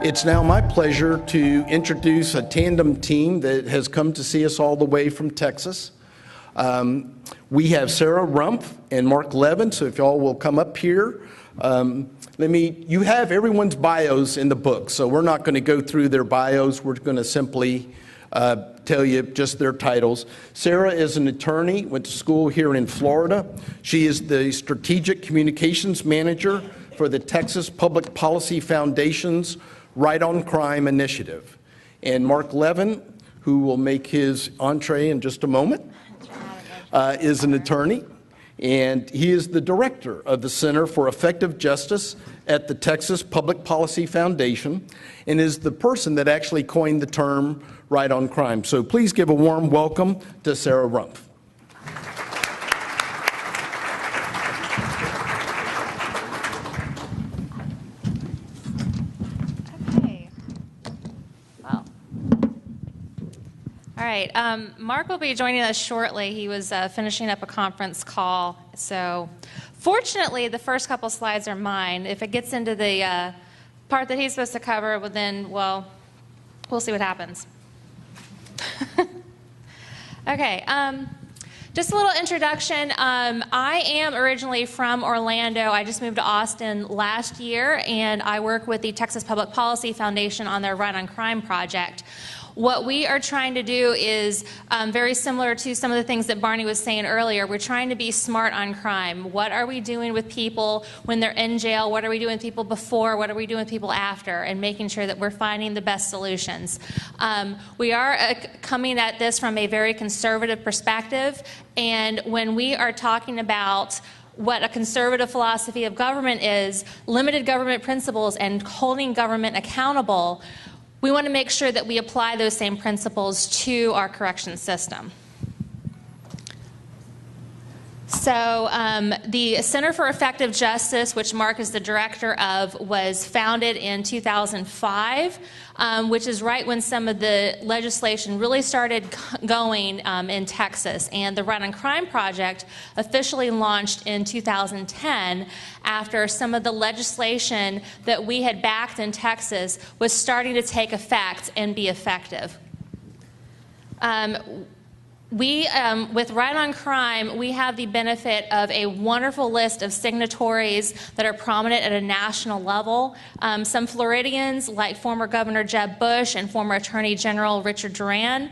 It's now my pleasure to introduce a tandem team that has come to see us all the way from Texas. We have Sarah Rumpf and Mark Levin, so if y'all will come up here. You have everyone's bios in the book, so we're not going to go through their bios. We're going to simply tell you just their titles. Sarah is an attorney, went to school here in Florida. She is the Strategic Communications Manager for the Texas Public Policy Foundation's Right on Crime initiative. And Mark Levin, who will make his entree in just a moment, is an attorney, and he is the director of the Center for Effective Justice at the Texas Public Policy Foundation and is the person that actually coined the term right on crime. So please give a warm welcome to Sarah Rumpf. All right, Mark will be joining us shortly. He was finishing up a conference call. So fortunately, the first couple slides are mine. If it gets into the part that he's supposed to cover, well, then, well, we'll see what happens. Okay, just a little introduction. I am originally from Orlando. I just moved to Austin last year, and I work with the Texas Public Policy Foundation on their Right on Crime project. What we are trying to do is very similar to some of the things that Barney was saying earlier. We're trying to be smart on crime. What are we doing with people when they're in jail? What are we doing with people before? What are we doing with people after? And making sure that we're finding the best solutions. We are coming at this from a very conservative perspective. And when we are talking about what a conservative philosophy of government is, limited government principles and holding government accountable, we want to make sure that we apply those same principles to our correction system. So the Center for Effective Justice, which Mark is the director of, was founded in 2005, which is right when some of the legislation really started going in Texas. And the Right on Crime project officially launched in 2010 after some of the legislation that we had backed in Texas was starting to take effect and be effective. With Right on Crime, we have the benefit of a wonderful list of signatories that are prominent at a national level. Some Floridians, like former Governor Jeb Bush and former Attorney General Richard Duran.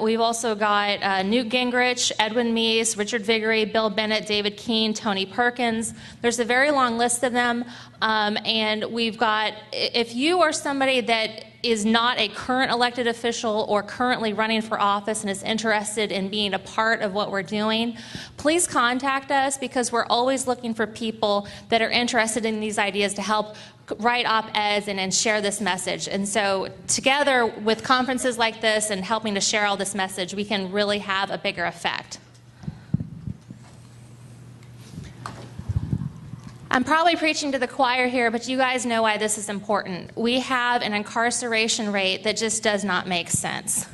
We've also got Newt Gingrich, Edwin Meese, Richard Viguerie, Bill Bennett, David Keene, Tony Perkins. There's a very long list of them. And we've got, if you are somebody that is not a current elected official or currently running for office and is interested in being a part of what we're doing, please contact us, because we're always looking for people that are interested in these ideas to help write op-eds and share this message. And so together with conferences like this and helping to share all this message, we can really have a bigger effect. I'm probably preaching to the choir here, but you guys know why this is important. We have an incarceration rate that just does not make sense.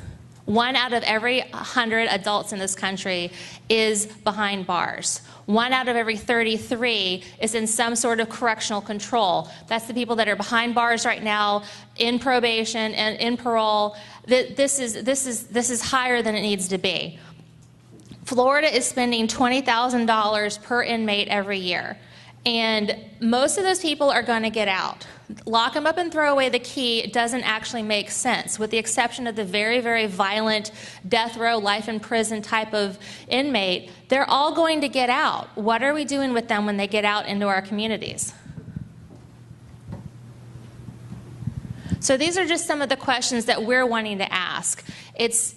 1 out of every 100 adults in this country is behind bars. 1 out of every 33 is in some sort of correctional control. That's the people that are behind bars right now, in probation and in parole. This is higher than it needs to be. Florida is spending $20,000 per inmate every year. And most of those people are going to get out. Lock them up and throw away the key doesn't actually make sense, with the exception of the very, very violent death row, life in prison type of inmate. They're all going to get out. What are we doing with them when they get out into our communities? So these are just some of the questions that we're wanting to ask. It's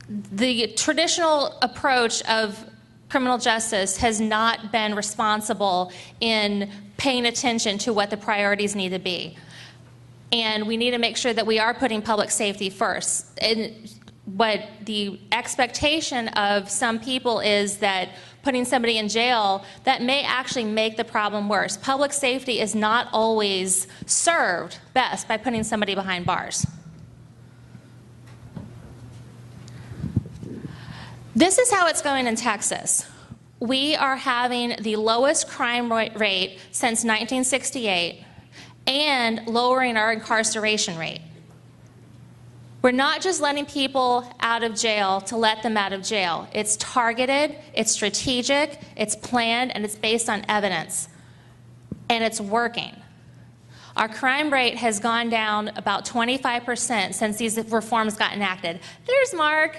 the traditional approach of criminal justice has not been responsible in paying attention to what the priorities need to be. And we need to make sure that we are putting public safety first. And what the expectation of some people is that putting somebody in jail, that may actually make the problem worse. Public safety is not always served best by putting somebody behind bars. This is how it's going in Texas. We are having the lowest crime rate since 1968 and lowering our incarceration rate. We're not just letting people out of jail to let them out of jail. It's targeted, it's strategic, it's planned, and it's based on evidence. And it's working. Our crime rate has gone down about 25% since these reforms got enacted. There's Mark.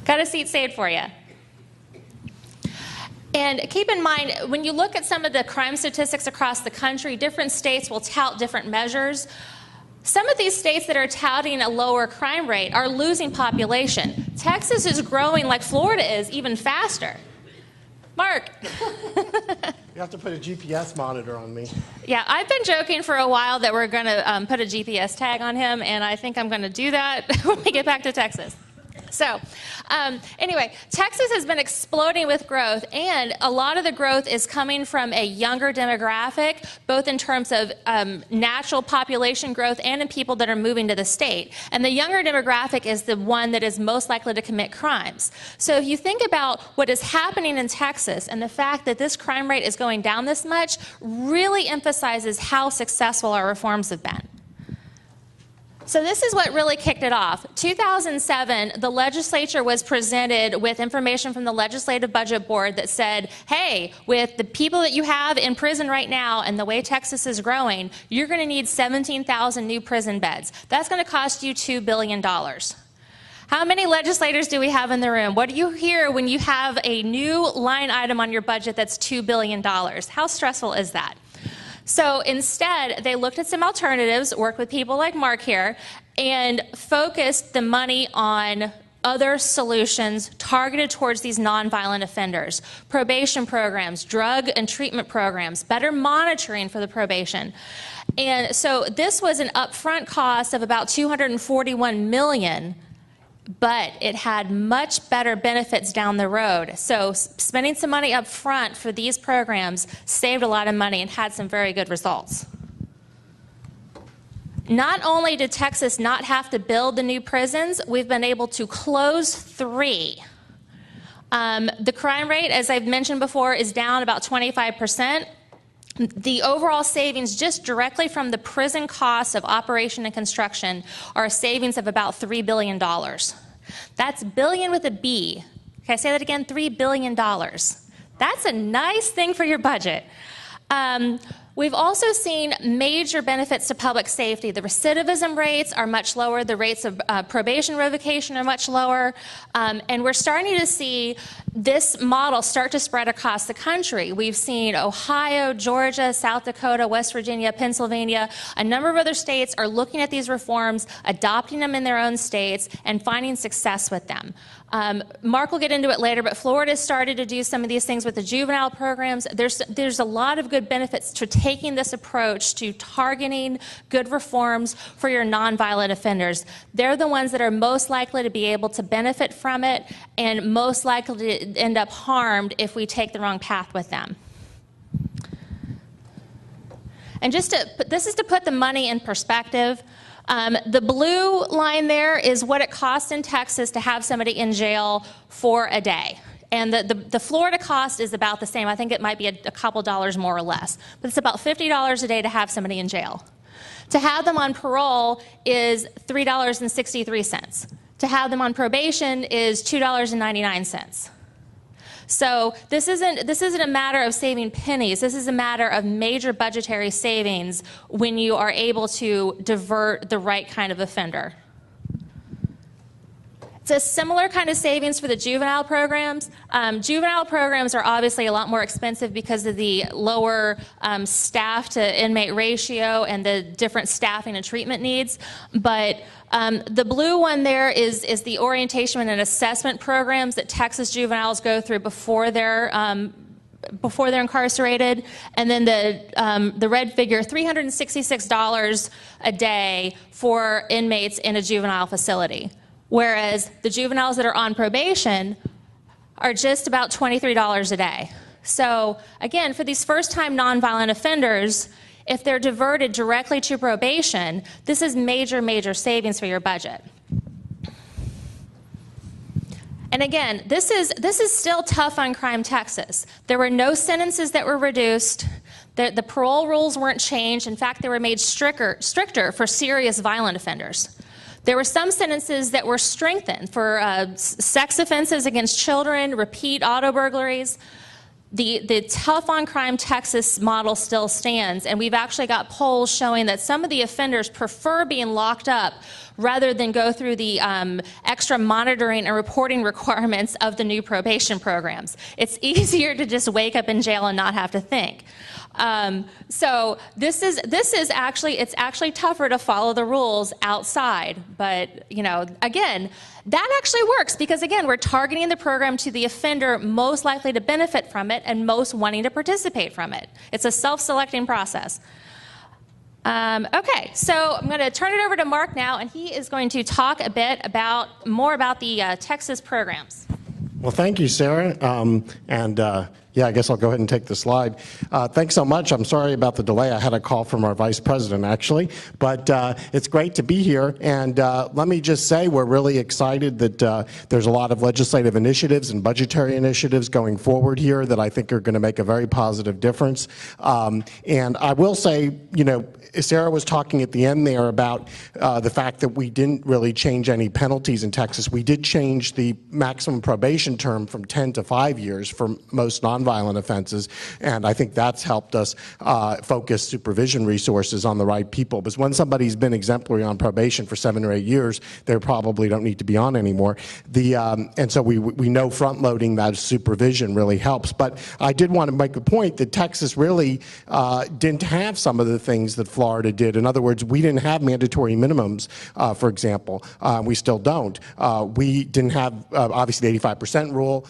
Got a seat saved for you. And keep in mind, when you look at some of the crime statistics across the country, different states will tout different measures. Some of these states that are touting a lower crime rate are losing population. Texas is growing like Florida is, even faster. Mark. You have to put a GPS monitor on me. Yeah, I've been joking for a while that we're going to put a GPS tag on him, and I think I'm going to do that when we get back to Texas. So anyway, Texas has been exploding with growth, and a lot of the growth is coming from a younger demographic, both in terms of natural population growth and in people that are moving to the state. And the younger demographic is the one that is most likely to commit crimes. So if you think about what is happening in Texas and the fact that this crime rate is going down this much, really emphasizes how successful our reforms have been. So this is what really kicked it off. 2007, the legislature was presented with information from the Legislative Budget Board that said, hey, with the people that you have in prison right now and the way Texas is growing, you're going to need 17,000 new prison beds. That's going to cost you $2 billion. How many legislators do we have in the room? What do you hear when you have a new line item on your budget that's $2 billion? How stressful is that? So instead, they looked at some alternatives, worked with people like Mark here, and focused the money on other solutions targeted towards these nonviolent offenders. Probation programs, drug and treatment programs, better monitoring for the probation. And so this was an upfront cost of about $241 million, but it had much better benefits down the road. So spending some money up front for these programs saved a lot of money and had some very good results. Not only did Texas not have to build the new prisons, we've been able to close 3. The crime rate, as I've mentioned before, is down about 25%. The overall savings just directly from the prison costs of operation and construction are a savings of about $3 billion. That's billion with a B. Can I say that again? $3 billion. That's a nice thing for your budget. We've also seen major benefits to public safety. The recidivism rates are much lower. The rates of probation revocation are much lower. And we're starting to see this model start to spread across the country. We've seen Ohio, Georgia, South Dakota, West Virginia, Pennsylvania. A number of other states are looking at these reforms, adopting them in their own states, and finding success with them. Mark will get into it later, but Florida started to do some of these things with the juvenile programs. There's a lot of good benefits to taking this approach to targeting good reforms for your nonviolent offenders. They're the ones that are most likely to be able to benefit from it and most likely to end up harmed if we take the wrong path with them. And this is to put the money in perspective. The blue line there is what it costs in Texas to have somebody in jail for a day. And the Florida cost is about the same. I think it might be a couple dollars more or less. But it's about $50 a day to have somebody in jail. To have them on parole is $3.63. To have them on probation is $2.99. So this isn't a matter of saving pennies. This is a matter of major budgetary savings when you are able to divert the right kind of offender. It's a similar kind of savings for the juvenile programs. Juvenile programs are obviously a lot more expensive because of the lower staff to inmate ratio and the different staffing and treatment needs. But the blue one there is the orientation and assessment programs that Texas juveniles go through before they're before they're incarcerated, and then the red figure, $366 a day for inmates in a juvenile facility, whereas the juveniles that are on probation are just about $23 a day. So again, for these first-time nonviolent offenders, if they're diverted directly to probation, this is major, major savings for your budget. And again, this is still tough on crime Texas. There were no sentences that were reduced. The parole rules weren't changed. In fact, they were made stricter for serious violent offenders. There were some sentences that were strengthened for sex offenses against children, repeat auto burglaries. The tough on crime Texas model still stands, and we've actually got polls showing that some of the offenders prefer being locked up rather than go through the extra monitoring and reporting requirements of the new probation programs. It's easier to just wake up in jail and not have to think. So this is actually, it's actually tougher to follow the rules outside, but you know, again, that actually works because again, we're targeting the program to the offender most likely to benefit from it and most wanting to participate from it. It's a self-selecting process. Okay, so I'm going to turn it over to Mark now, and he is going to talk a bit more about the Texas programs. Well, thank you, Sarah. Yeah, I guess I'll go ahead and take the slide. Thanks so much. I'm sorry about the delay. I had a call from our vice president, actually. But it's great to be here. And let me just say we're really excited that there's a lot of legislative initiatives and budgetary initiatives going forward here that I think are going to make a very positive difference. And I will say, you know, Sarah was talking at the end there about the fact that we didn't really change any penalties in Texas. We did change the maximum probation term from 10 to 5 years for most nonviolent offenses, and I think that's helped us focus supervision resources on the right people. Because when somebody's been exemplary on probation for 7 or 8 years, they probably don't need to be on anymore. And so we know front-loading that supervision really helps. But I did want to make a point that Texas really didn't have some of the things that Florida did. In other words, we didn't have mandatory minimums, for example. We still don't. We didn't have, obviously, the 85% rule.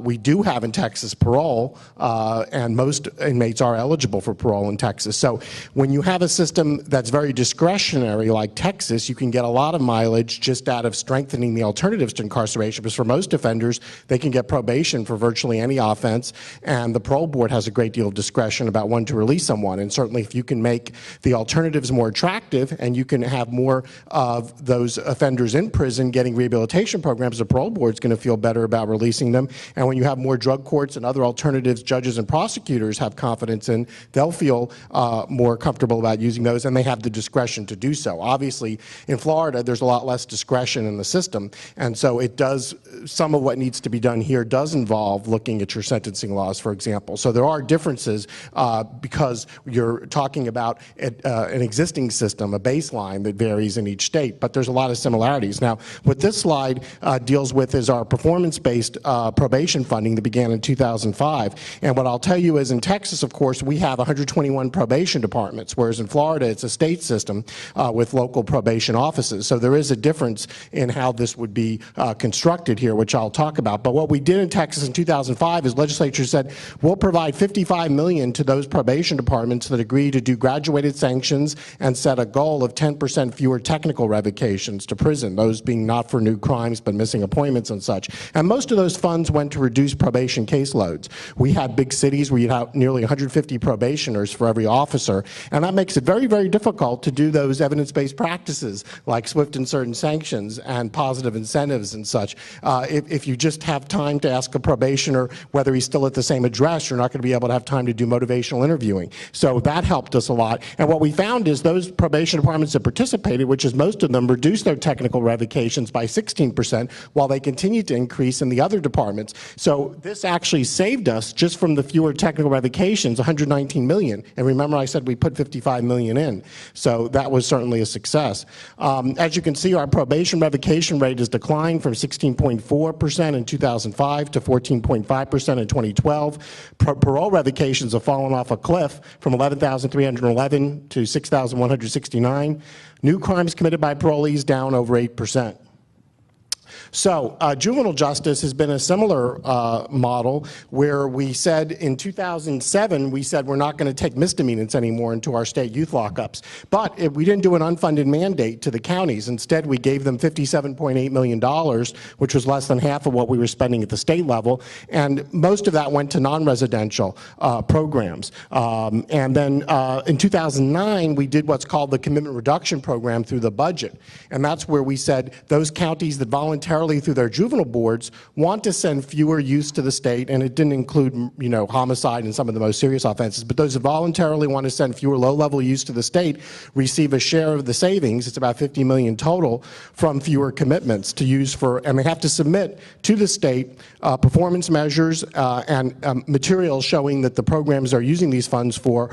We do have in Texas parole, and most inmates are eligible for parole in Texas. So when you have a system that's very discretionary like Texas, you can get a lot of mileage just out of strengthening the alternatives to incarceration, because for most offenders, they can get probation for virtually any offense, and the parole board has a great deal of discretion about when to release someone. And certainly if you can make the alternatives more attractive and you can have more of those offenders in prison getting rehabilitation programs, the parole board is going to feel better about releasing them. And when you have more drug courts and other alternatives judges and prosecutors have confidence in, they'll feel more comfortable about using those, and they have the discretion to do so. Obviously, in Florida, there's a lot less discretion in the system, and so it does, some of what needs to be done here does involve looking at your sentencing laws, for example. So there are differences because you're talking about an existing system, a baseline that varies in each state, but there's a lot of similarities. Now, what this slide deals with is our performance-based probation funding that began in 2005. And what I'll tell you is in Texas, of course, we have 121 probation departments, whereas in Florida, it's a state system with local probation offices. So there is a difference in how this would be constructed here, which I'll talk about. But what we did in Texas in 2005 is legislature said, we'll provide $55 million to those probation departments that agree to do graduated sanctions and set a goal of 10% fewer technical revocations to prison, those being not for new crimes but missing appointments and such. And most of those funds went to reduce probation caseloads. We had big cities where you'd have nearly 150 probationers for every officer, and that makes it very, very difficult to do those evidence-based practices like swift and certain sanctions and positive incentives and such. If you just have time to ask a probationer whether he's still at the same address, you're not going to be able to have time to do motivational interviewing. So that helped us a lot. And what we found is those probation departments that participated, which is most of them, reduced their technical revocations by 16%, while they continued to increase in the other departments. So this actually saved us, just from the fewer technical revocations, $119 million. And remember, I said we put $55 million in. So that was certainly a success. As you can see, our probation revocation rate has declined from 16.4% in 2005 to 14.5% in 2012. Parole revocations have fallen off a cliff from 11,311 to 6,169. New crimes committed by parolees down over 8%. So juvenile justice has been a similar model where we said in 2007, we said we're not going to take misdemeanors anymore into our state youth lockups. But we didn't do an unfunded mandate to the counties. Instead, we gave them $57.8 million, which was less than half of what we were spending at the state level. And most of that went to non-residential programs. And then in 2009, we did what's called the Commitment Reduction Program through the budget. And that's where we said those counties that voluntarily through their juvenile boards want to send fewer youths to the state, and it didn't include, you know, homicide and some of the most serious offenses, but those that voluntarily want to send fewer low-level youths to the state receive a share of the savings. It's about $50 million total from fewer commitments to use for, and they have to submit to the state performance measures and materials showing that the programs are using these funds for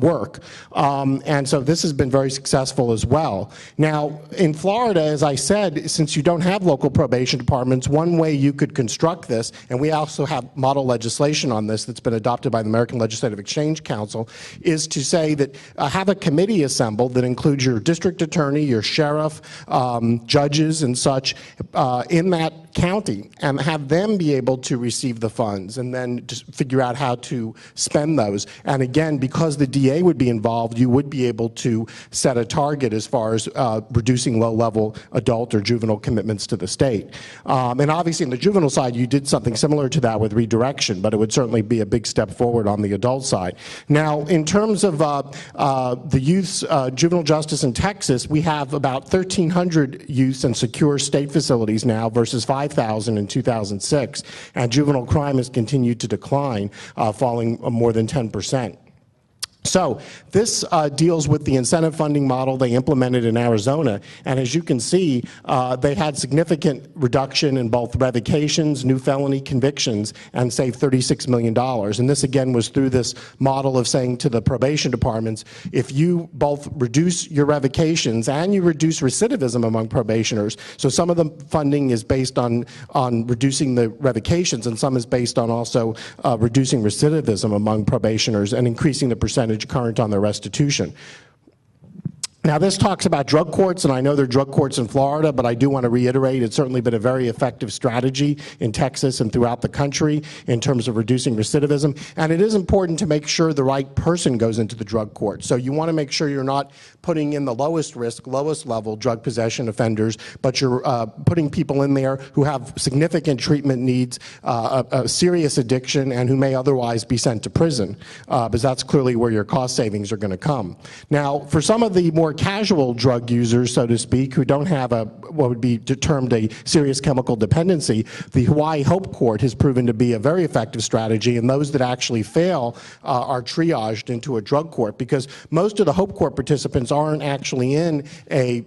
work. And so this has been very successful as well. Now, in Florida, as I said, since you don't have local probation departments, one way you could construct this, and we also have model legislation on this that's been adopted by the American Legislative Exchange Council, is to say that have a committee assembled that includes your district attorney, your sheriff, judges and such in that county, and have them be able to receive the funds and then just figure out how to spend those. And again, because the DA would be involved, you would be able to set a target as far as reducing low-level adult or juvenile commitments to the state. And obviously in the juvenile side, you did something similar to that with redirection, but it would certainly be a big step forward on the adult side. Now, in terms of the youth's juvenile justice in Texas, we have about 1,300 youths in secure state facilities now versus 5,000 in 2006, and juvenile crime has continued to decline, falling more than 10%. So this deals with the incentive funding model they implemented in Arizona, and as you can see, they had significant reduction in both revocations, new felony convictions, and saved $36 million. And this again was through this model of saying to the probation departments, if you both reduce your revocations and you reduce recidivism among probationers, so some of the funding is based on reducing the revocations, and some is based on also reducing recidivism among probationers and increasing the percentage current on their restitution. Now, this talks about drug courts, and I know there are drug courts in Florida, but I do want to reiterate it's certainly been a very effective strategy in Texas and throughout the country in terms of reducing recidivism. And it is important to make sure the right person goes into the drug court. So you want to make sure you're not putting in the lowest risk, lowest level drug possession offenders, but you're putting people in there who have significant treatment needs, a serious addiction, and who may otherwise be sent to prison, because that's clearly where your cost savings are going to come. Now, for some of the more casual drug users, so to speak, who don't have what would be termed a serious chemical dependency, the Hawaii Hope Court has proven to be a very effective strategy, and those that actually fail are triaged into a drug court, because most of the Hope Court participants aren't actually in a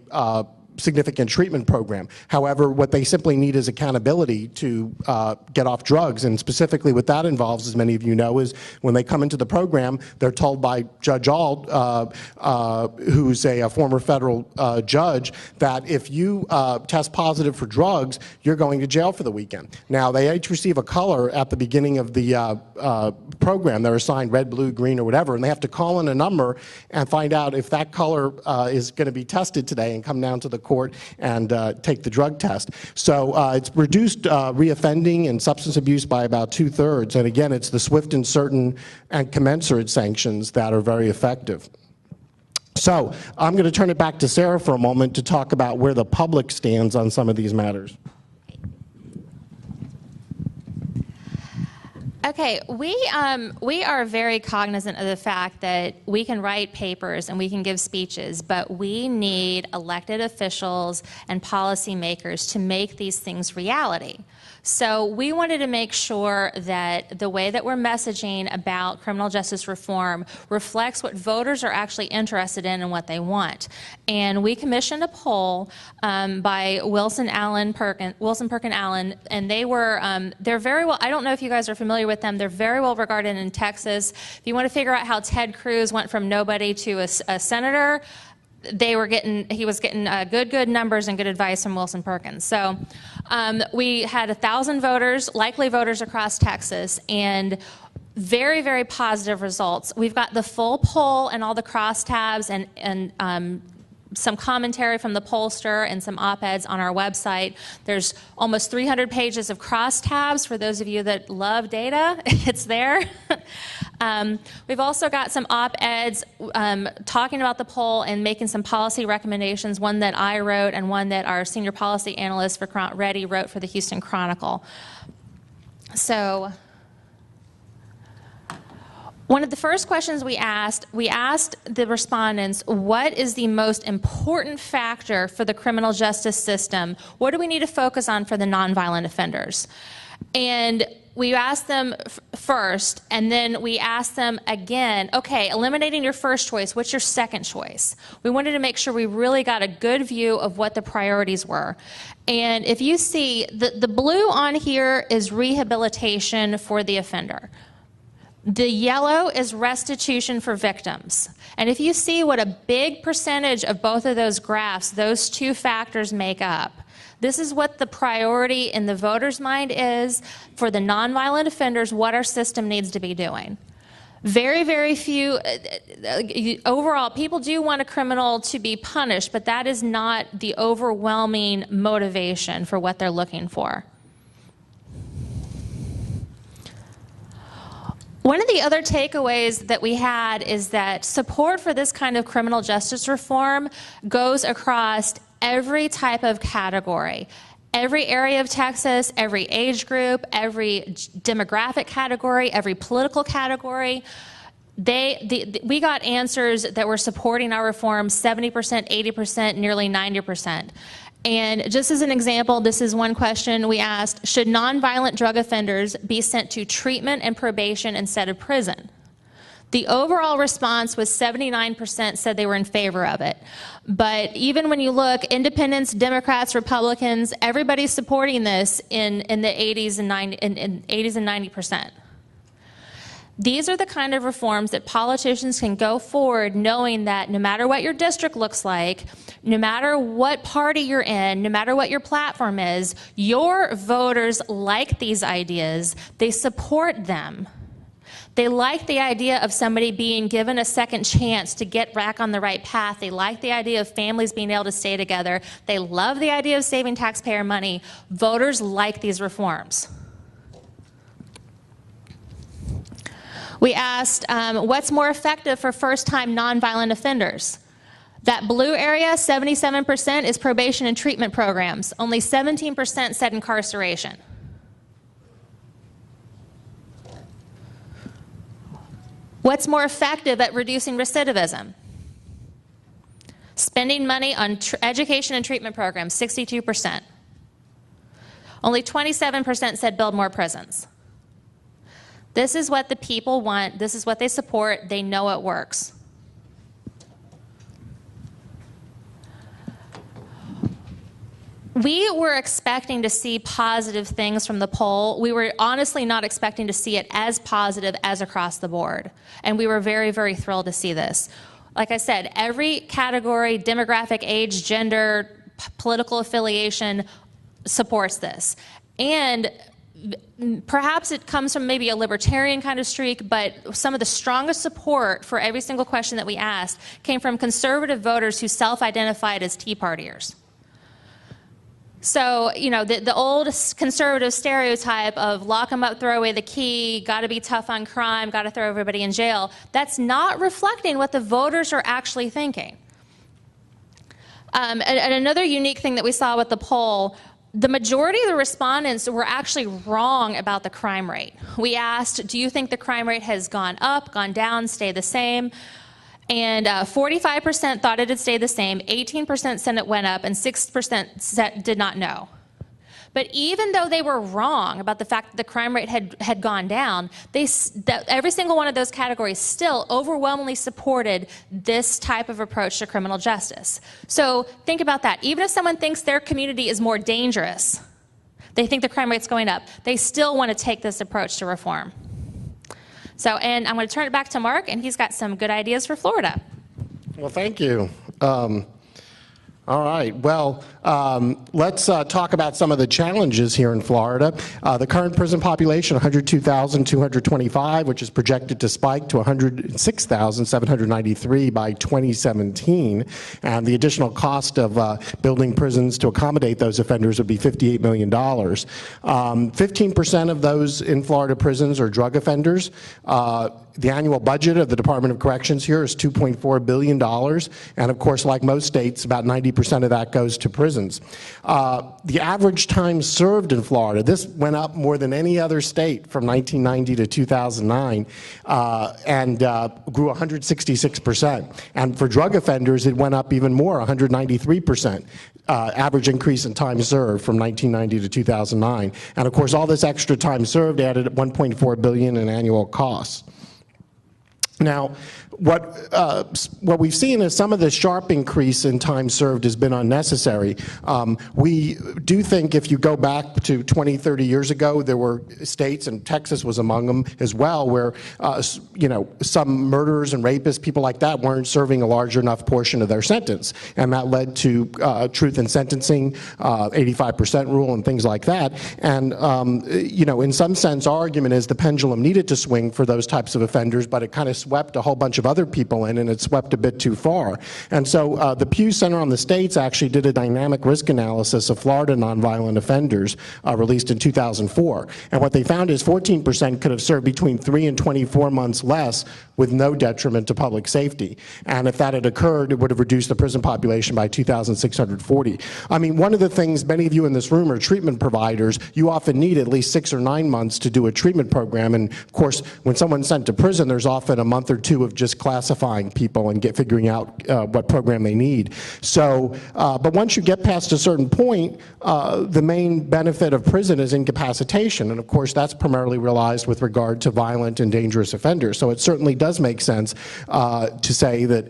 significant treatment program. However, what they simply need is accountability to get off drugs, and specifically what that involves, as many of you know, is when they come into the program, they're told by Judge Auld, who's a former federal judge, that if you test positive for drugs, you're going to jail for the weekend. Now, they each receive a color at the beginning of the program. They're assigned red, blue, green, or whatever, and they have to call in a number and find out if that color is going to be tested today and come down to the court and take the drug test. So it's reduced reoffending and substance abuse by about 2/3. And again, it's the swift and certain and commensurate sanctions that are very effective. So I'm going to turn it back to Sarah for a moment to talk about where the public stands on some of these matters. Okay, we are very cognizant of the fact that we can write papers and we can give speeches, but we need elected officials and policymakers to make these things reality. So we wanted to make sure that the way that we're messaging about criminal justice reform reflects what voters are actually interested in and what they want. And we commissioned a poll by Wilson Perkin Allen, and they're very well, I don't know if you guys are familiar with them, they're very well regarded in Texas. If you want to figure out how Ted Cruz went from nobody to a senator, he was getting good numbers and good advice from Wilson Perkins. So we had 1,000 voters, likely voters across Texas, and very, very positive results. We've got the full poll and all the crosstabs and some commentary from the pollster and some op-eds on our website. There's almost 300 pages of crosstabs for those of you that love data. It's there. We've also got some op-eds talking about the poll and making some policy recommendations, one that I wrote and one that our senior policy analyst, Vikrant Reddy, wrote for the Houston Chronicle. So one of the first questions we asked the respondents, what is the most important factor for the criminal justice system? What do we need to focus on for the nonviolent offenders? And we asked them first, and then we asked them again, okay, eliminating your first choice, what's your second choice? We wanted to make sure we really got a good view of what the priorities were. And if you see, the blue on here is rehabilitation for the offender. The yellow is restitution for victims. And if you see what a big percentage of both of those graphs, those two factors make up, this is what the priority in the voter's mind is for the nonviolent offenders, what our system needs to be doing. Very, very few, overall, people do want a criminal to be punished, but that is not the overwhelming motivation for what they're looking for. One of the other takeaways that we had is that support for this kind of criminal justice reform goes across every type of category. Every area of Texas, every age group, every demographic category, every political category. We got answers that were supporting our reform 70%, 80%, nearly 90%. And just as an example, this is one question we asked: should nonviolent drug offenders be sent to treatment and probation instead of prison? The overall response was 79% said they were in favor of it. But even when you look, independents, Democrats, Republicans, everybody's supporting this in the 80s and 90%. These are the kind of reforms that politicians can go forward knowing that no matter what your district looks like, no matter what party you're in, no matter what your platform is, your voters like these ideas, they support them. They like the idea of somebody being given a second chance to get back on the right path. They like the idea of families being able to stay together. They love the idea of saving taxpayer money. Voters like these reforms. We asked, what's more effective for first-time nonviolent offenders? That blue area, 77%, is probation and treatment programs. Only 17% said incarceration. What's more effective at reducing recidivism? Spending money on education and treatment programs, 62%. Only 27% said build more prisons. This is what the people want. This is what they support. They know it works. We were expecting to see positive things from the poll. We were honestly not expecting to see it as positive as across the board. And we were very, very thrilled to see this. Like I said, every category, demographic, age, gender, political affiliation supports this. And perhaps it comes from maybe a libertarian kind of streak, but some of the strongest support for every single question that we asked came from conservative voters who self-identified as Tea Partiers. So, you know, the old conservative stereotype of lock them up, throw away the key, got to be tough on crime, got to throw everybody in jail, that's not reflecting what the voters are actually thinking. And another unique thing that we saw with the poll, the majority of the respondents were actually wrong about the crime rate. We asked, do you think the crime rate has gone up, gone down, stayed the same? And 45% thought it had stayed the same, 18% said it went up, and 6% did not know. But even though they were wrong about the fact that the crime rate had gone down, every single one of those categories still overwhelmingly supported this type of approach to criminal justice. So think about that. Even if someone thinks their community is more dangerous, they think the crime rate's going up, they still want to take this approach to reform. So, and I'm going to turn it back to Mark, and he's got some good ideas for Florida. Well, thank you. All right. Well, let's talk about some of the challenges here in Florida. The current prison population, 102,225, which is projected to spike to 106,793 by 2017. And the additional cost of building prisons to accommodate those offenders would be $58 million. 15% of those in Florida prisons are drug offenders. The annual budget of the Department of Corrections here is $2.4 billion. And of course, like most states, about 90% of that goes to prisons. The average time served in Florida, this went up more than any other state from 1990 to 2009 and grew 166%. And for drug offenders, it went up even more, 193%. Average increase in time served from 1990 to 2009. And of course, all this extra time served added $1.4 billion in annual costs. Now, what we've seen is some of the sharp increase in time served has been unnecessary. We do think if you go back to 20, 30 years ago, there were states, and Texas was among them as well, where some murderers and rapists, people like that, weren't serving a large enough portion of their sentence, and that led to truth in sentencing, 85% rule, and things like that. And in some sense, our argument is the pendulum needed to swing for those types of offenders, but it kind of swept a whole bunch of other people in, and it swept a bit too far. And so the Pew Center on the States actually did a dynamic risk analysis of Florida nonviolent offenders released in 2004. And what they found is 14% could have served between 3 and 24 months less with no detriment to public safety. And if that had occurred, it would have reduced the prison population by 2,640. I mean, one of the things, many of you in this room are treatment providers. You often need at least 6 or 9 months to do a treatment program. And of course, when someone's sent to prison, there's often a month or two of just classifying people and figuring out what program they need. So, but once you get past a certain point, the main benefit of prison is incapacitation. And of course, that's primarily realized with regard to violent and dangerous offenders. So it certainly does make sense to say that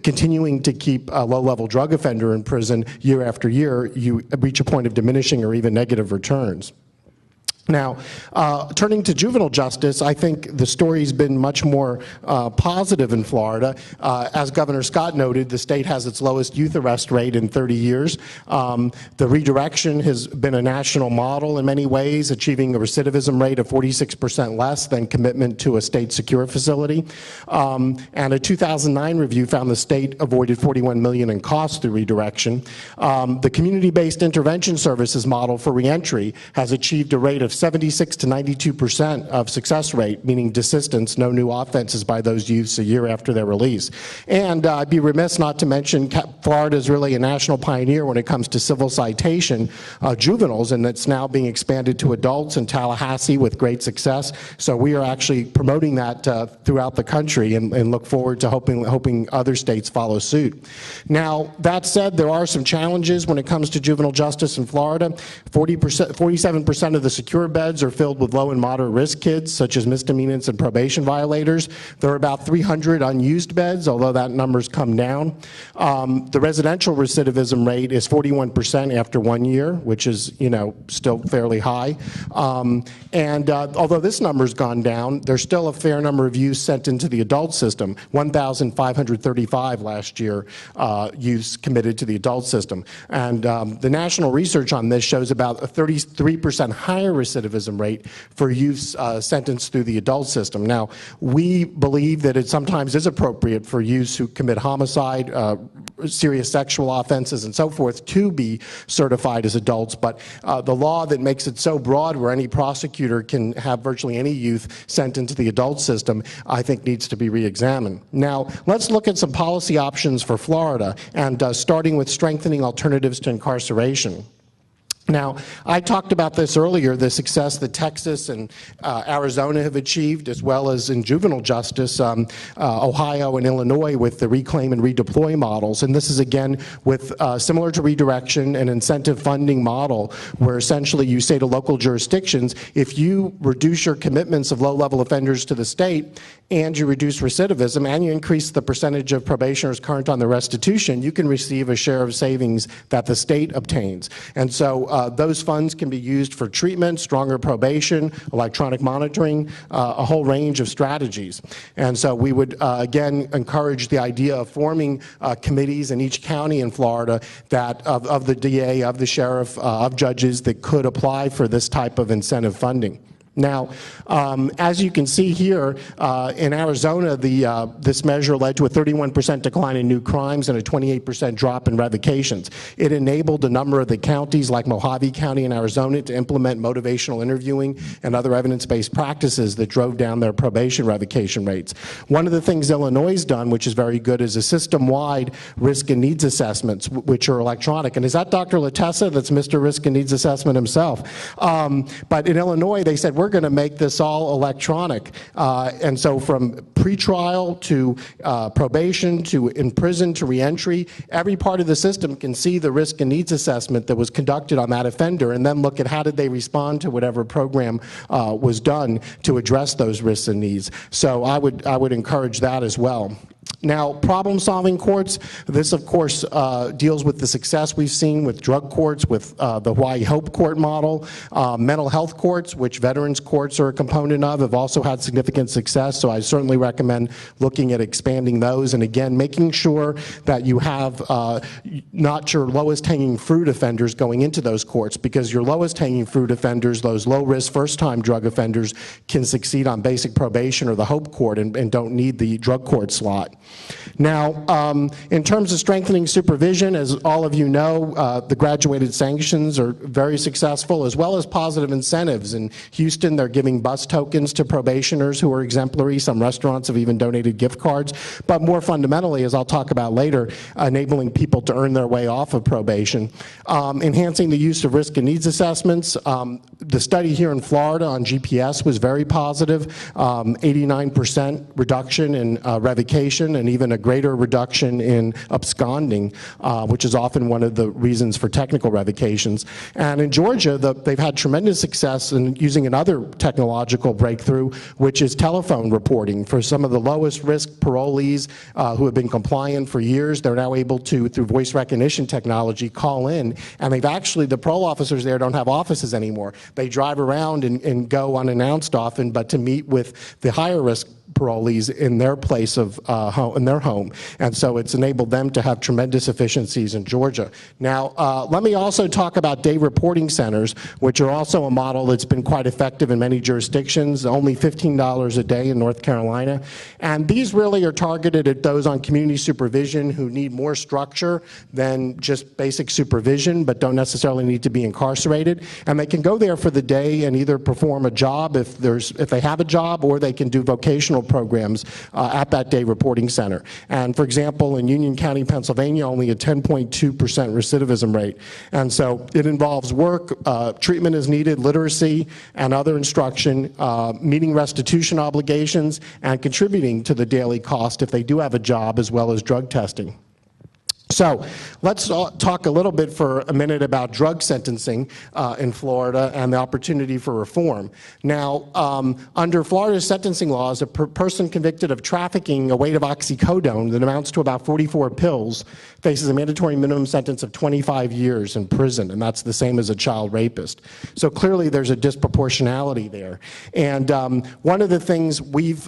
continuing to keep a low-level drug offender in prison year after year, you reach a point of diminishing or even negative returns. Now, turning to juvenile justice, I think the story's been much more positive in Florida. As Governor Scott noted, the state has its lowest youth arrest rate in 30 years. The redirection has been a national model in many ways, achieving a recidivism rate of 46% less than commitment to a state secure facility. And a 2009 review found the state avoided $41 million in costs through redirection. The community-based intervention services model for reentry has achieved a rate of 76 to 92% of success rate, meaning desistance, no new offenses by those youths a year after their release. And I'd be remiss not to mention Florida is really a national pioneer when it comes to civil citation juveniles, and it's now being expanded to adults in Tallahassee with great success. So we are actually promoting that throughout the country and look forward to hoping other states follow suit. Now, that said, there are some challenges when it comes to juvenile justice in Florida. 47% of the secure beds are filled with low and moderate risk kids, such as misdemeanors and probation violators. There are about 300 unused beds, although that number's come down. The residential recidivism rate is 41% after 1 year, which is, still fairly high. And although this number's gone down, there's still a fair number of youths sent into the adult system. 1,535 last year youths committed to the adult system. And the national research on this shows about a 33% higher recidivism rate for youths sentenced through the adult system. Now, we believe that it sometimes is appropriate for youths who commit homicide, serious sexual offenses, and so forth to be certified as adults, but the law that makes it so broad where any prosecutor can have virtually any youth sent into the adult system, I think needs to be re-examined. Now, let's look at some policy options for Florida, and starting with strengthening alternatives to incarceration. Now, I talked about this earlier, the success that Texas and Arizona have achieved, as well as in juvenile justice, Ohio and Illinois with the reclaim and redeploy models. And this is, again, with similar to redirection, an incentive funding model where essentially you say to local jurisdictions, if you reduce your commitments of low-level offenders to the state and you reduce recidivism and you increase the percentage of probationers current on the restitution, you can receive a share of savings that the state obtains. And so those funds can be used for treatment, stronger probation, electronic monitoring, a whole range of strategies. And so we would, again, encourage the idea of forming committees in each county in Florida that of the DA, of the sheriff, of judges that could apply for this type of incentive funding. Now, as you can see here, in Arizona, this measure led to a 31% decline in new crimes and a 28% drop in revocations. It enabled a number of the counties, like Mojave County in Arizona, to implement motivational interviewing and other evidence-based practices that drove down their probation revocation rates. One of the things Illinois has done, which is very good, is a system-wide risk and needs assessments, which are electronic. And is that Dr. Latessa? That's Mr. Risk and Needs Assessment himself. But in Illinois, they said, we're going to make this all electronic. And so from pretrial to probation to in prison to reentry, every part of the system can see the risk and needs assessment that was conducted on that offender and then look at how did they respond to whatever program was done to address those risks and needs. So I would encourage that as well. Now, problem-solving courts, this, of course, deals with the success we've seen with drug courts, with the Hawaii Hope Court model. Mental health courts, which veterans courts are a component of, have also had significant success, so I certainly recommend looking at expanding those. And again, making sure that you have not your lowest-hanging fruit offenders going into those courts, because your lowest-hanging fruit offenders, those low-risk first-time drug offenders, can succeed on basic probation or the Hope Court and don't need the drug court slot. Now, in terms of strengthening supervision, as all of you know, the graduated sanctions are very successful, as well as positive incentives. In Houston, they're giving bus tokens to probationers who are exemplary. Some restaurants have even donated gift cards. But more fundamentally, as I'll talk about later, enabling people to earn their way off of probation. Enhancing the use of risk and needs assessments. The study here in Florida on GPS was very positive, 89% reduction in revocation, and even a greater reduction in absconding, which is often one of the reasons for technical revocations. And in Georgia, they've had tremendous success in using another technological breakthrough, which is telephone reporting. For some of the lowest risk parolees who have been compliant for years, they're now able to, through voice recognition technology, call in. And they've actually, the parole officers there don't have offices anymore. They drive around and go unannounced often, but to meet with the higher risk parolees in their place of in their home. And so it's enabled them to have tremendous efficiencies in Georgia. Now, let me also talk about day reporting centers, which are also a model that's been quite effective in many jurisdictions, only $15 a day in North Carolina. And these really are targeted at those on community supervision who need more structure than just basic supervision, but don't necessarily need to be incarcerated. And they can go there for the day and either perform a job if they have a job, or they can do vocational programs at that day reporting center. And for example, in Union County, Pennsylvania, only a 10.2% recidivism rate. And so it involves work, treatment is needed, literacy, and other instruction, meeting restitution obligations, and contributing to the daily cost if they do have a job, as well as drug testing. So let's talk a little bit for a minute about drug sentencing in Florida and the opportunity for reform. Now, under Florida's sentencing laws, a person convicted of trafficking a weight of oxycodone that amounts to about 44 pills faces a mandatory minimum sentence of 25 years in prison, and that's the same as a child rapist. So clearly there's a disproportionality there. And one of the things we've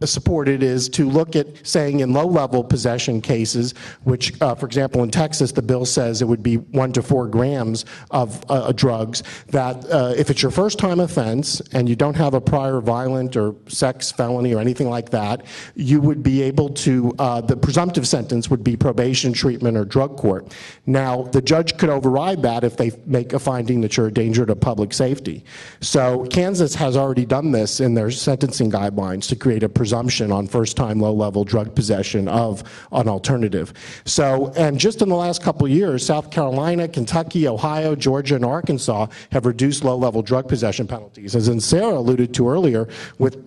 supported is to look at saying in low-level possession cases, which for example, in Texas, the bill says it would be 1 to 4 grams of drugs, that if it's your first time offense and you don't have a prior violent or sex felony or anything like that, you would be able to, the presumptive sentence would be probation, treatment, or drug court. Now, the judge could override that if they make a finding that you're a danger to public safety. So Kansas has already done this in their sentencing guidelines to create a presumption on first-time low-level drug possession of an alternative. So, and just in the last couple of years, South Carolina, Kentucky, Ohio, Georgia, and Arkansas have reduced low-level drug possession penalties. As Sarah alluded to earlier, with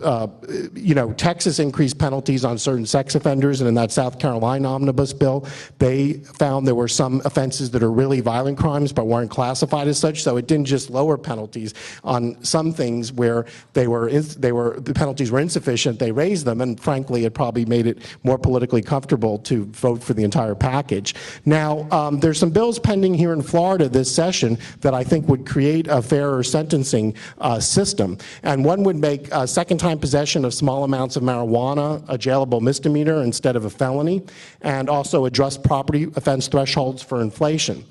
Texas increased penalties on certain sex offenders, and in that South Carolina omnibus bill, they found there were some offenses that are really violent crimes but weren't classified as such. So it didn't just lower penalties on some things where the penalties were insufficient. They raised them, and frankly, it probably made it more politically comfortable to vote for the entire package package. Now, there's some bills pending here in Florida this session that I think would create a fairer sentencing system. And one would make second-time possession of small amounts of marijuana a jailable misdemeanor instead of a felony, and also address property offense thresholds for inflation.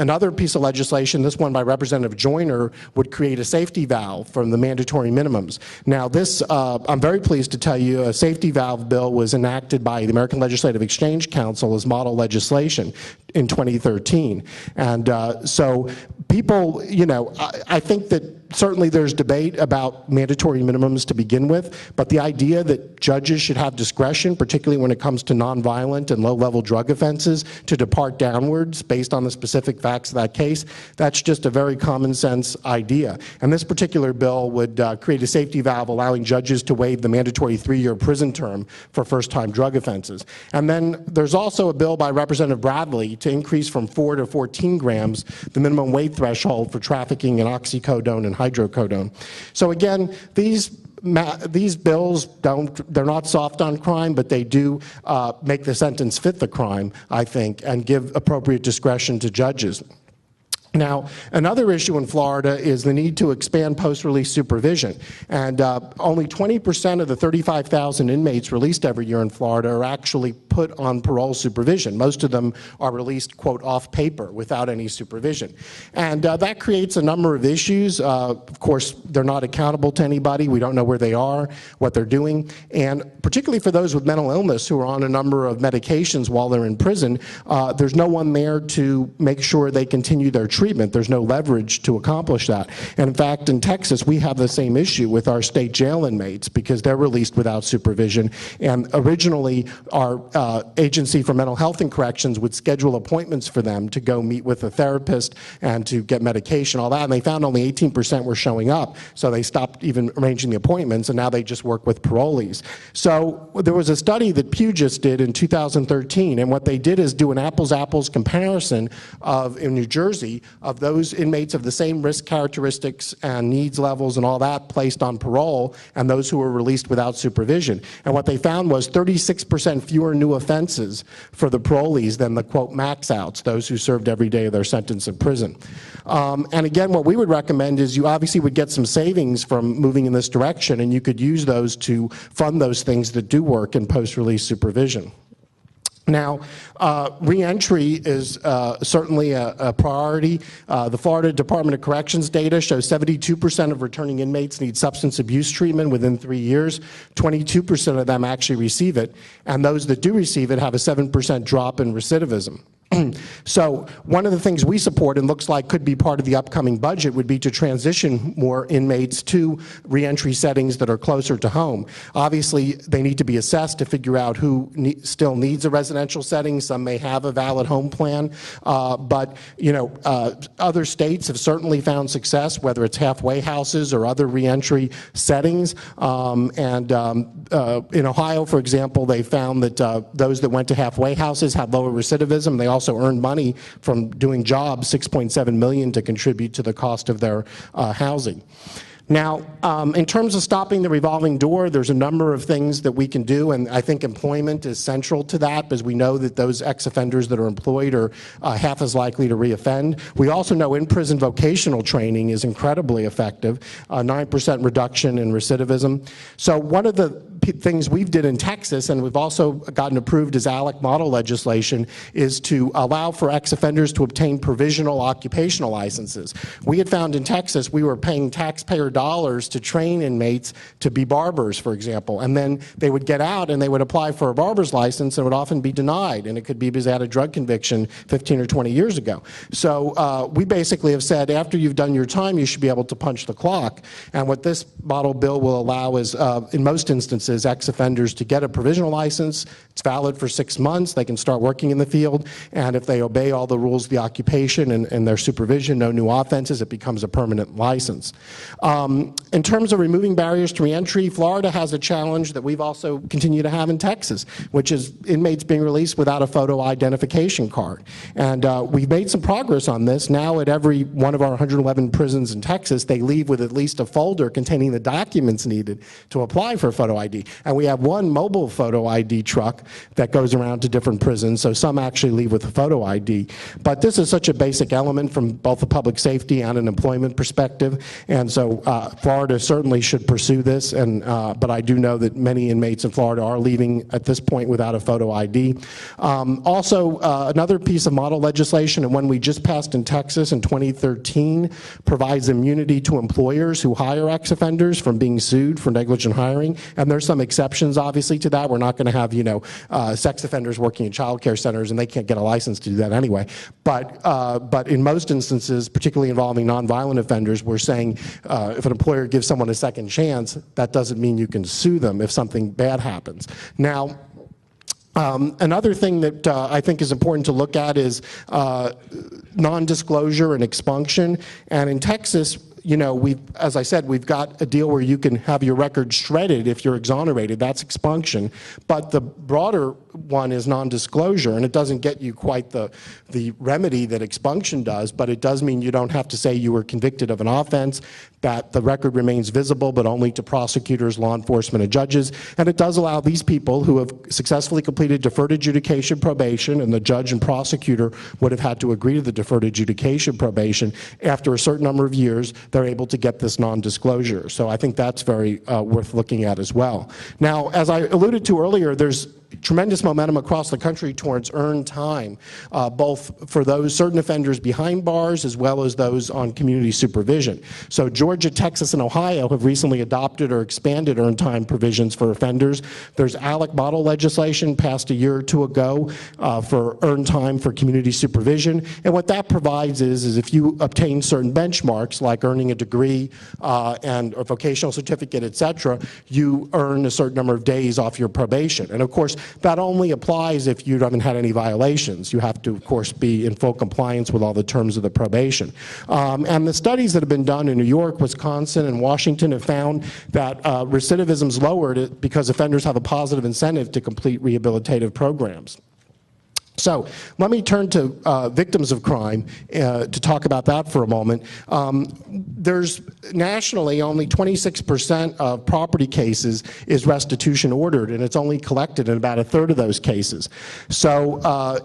Another piece of legislation, this one by Representative Joyner, would create a safety valve from the mandatory minimums. Now this, I'm very pleased to tell you, a safety valve bill was enacted by the American Legislative Exchange Council as model legislation in 2013. And so people, you know, I think that certainly there's debate about mandatory minimums to begin with, but the idea that judges should have discretion, particularly when it comes to nonviolent and low-level drug offenses, to depart downwards based on the specific facts of that case, that's just a very common sense idea. And this particular bill would create a safety valve allowing judges to waive the mandatory 3-year prison term for first-time drug offenses. And then there's also a bill by Representative Bradley to increase from 4 to 14 grams the minimum weight threshold for trafficking in oxycodone and hydrocodone. So again, these bills they're not soft on crime, but they do make the sentence fit the crime, I think, and give appropriate discretion to judges. Now, another issue in Florida is the need to expand post-release supervision. And only 20% of the 35,000 inmates released every year in Florida are actually put on parole supervision. Most of them are released, quote, off paper without any supervision. And that creates a number of issues. Of course, they're not accountable to anybody. We don't know where they are, what they're doing. And particularly for those with mental illness who are on a number of medications while they're in prison, there's no one there to make sure they continue their treatment. There's no leverage to accomplish that. And in fact, in Texas, we have the same issue with our state jail inmates because they're released without supervision. And originally, our Agency for Mental Health and Corrections would schedule appointments for them to go meet with a therapist and to get medication, all that. And they found only 18% were showing up. So they stopped even arranging the appointments, and now they just work with parolees. So there was a study that Pew just did in 2013, and what they did is do an apples-apples comparison of, in New Jersey, of those inmates of the same risk characteristics and needs levels and all that placed on parole and those who were released without supervision. And what they found was 36% fewer new offenses for the parolees than the, quote, max outs, those who served every day of their sentence in prison. And again, what we would recommend is you obviously would get some savings from moving in this direction, and you could use those to fund those things that do work in post-release supervision. Now, reentry is certainly a priority. The Florida Department of Corrections data shows 72% of returning inmates need substance abuse treatment within 3 years. 22% of them actually receive it, and those that do receive it have a 7% drop in recidivism. So one of the things we support and looks like could be part of the upcoming budget would be to transition more inmates to reentry settings that are closer to home. Obviously, they need to be assessed to figure out who still needs a residential setting. Some may have a valid home plan, but you know, other states have certainly found success, whether it's halfway houses or other reentry settings. In Ohio, for example, they found that those that went to halfway houses had lower recidivism. They also earned money from doing jobs, $6.7 million, to contribute to the cost of their housing. Now, in terms of stopping the revolving door, there's a number of things that we can do, and I think employment is central to that, because we know that those ex-offenders that are employed are half as likely to reoffend. We also know in-prison vocational training is incredibly effective, 9% reduction in recidivism. So one of the things we've did in Texas, and we've also gotten approved as ALEC model legislation, is to allow for ex-offenders to obtain provisional occupational licenses. We had found in Texas we were paying taxpayer dollars to train inmates to be barbers, for example, and then they would get out and they would apply for a barber's license and would often be denied, and it could be because they had a drug conviction 15 or 20 years ago. So we basically have said after you've done your time, you should be able to punch the clock, and what this model bill will allow is, in most instances, ex-offenders to get a provisional license. It's valid for 6 months. They can start working in the field, and if they obey all the rules of the occupation and their supervision, no new offenses, it becomes a permanent license. In terms of removing barriers to reentry, Florida has a challenge that we've also continued to have in Texas, which is inmates being released without a photo identification card. And we've made some progress on this. Now at every one of our 111 prisons in Texas, they leave with at least a folder containing the documents needed to apply for photo ID. ID. And we have one mobile photo ID truck that goes around to different prisons, so some actually leave with a photo ID. But this is such a basic element from both a public safety and an employment perspective, and so Florida certainly should pursue this, but I do know that many inmates in Florida are leaving at this point without a photo ID. Also, another piece of model legislation, and one we just passed in Texas in 2013, provides immunity to employers who hire ex-offenders from being sued for negligent hiring, and there's some exceptions, obviously, to that. We're not going to have, sex offenders working in child care centers, and they can't get a license to do that anyway. But in most instances, particularly involving nonviolent offenders, we're saying if an employer gives someone a second chance, that doesn't mean you can sue them if something bad happens. Now, another thing that I think is important to look at is non-disclosure and expunction. And in Texas, as I said, we've got a deal where you can have your record shredded if you're exonerated. That's expunction. But the broader one is non-disclosure, and it doesn't get you quite the remedy that expunction does, but it does mean you don't have to say you were convicted of an offense, that the record remains visible, but only to prosecutors, law enforcement, and judges. And it does allow these people who have successfully completed deferred adjudication probation, and the judge and prosecutor would have had to agree to the deferred adjudication probation, after a certain number of years, they're able to get this non-disclosure. So I think that's very worth looking at as well. Now, as I alluded to earlier, there's tremendous momentum across the country towards earned time, both for those certain offenders behind bars as well as those on community supervision. So Georgia, Texas, and Ohio have recently adopted or expanded earned time provisions for offenders. There's ALEC model legislation passed a year or two ago for earned time for community supervision. And what that provides is if you obtain certain benchmarks, like earning a degree and a vocational certificate, et cetera, you earn a certain number of days off your probation. And of course, that only applies if you haven't had any violations. You have to, of course, be in full compliance with all the terms of the probation. And the studies that have been done in New York, Wisconsin, and Washington have found that recidivism's lowered because offenders have a positive incentive to complete rehabilitative programs. So let me turn to victims of crime to talk about that for a moment. There's nationally only 26% of property cases is restitution ordered, and it's only collected in about a third of those cases. So,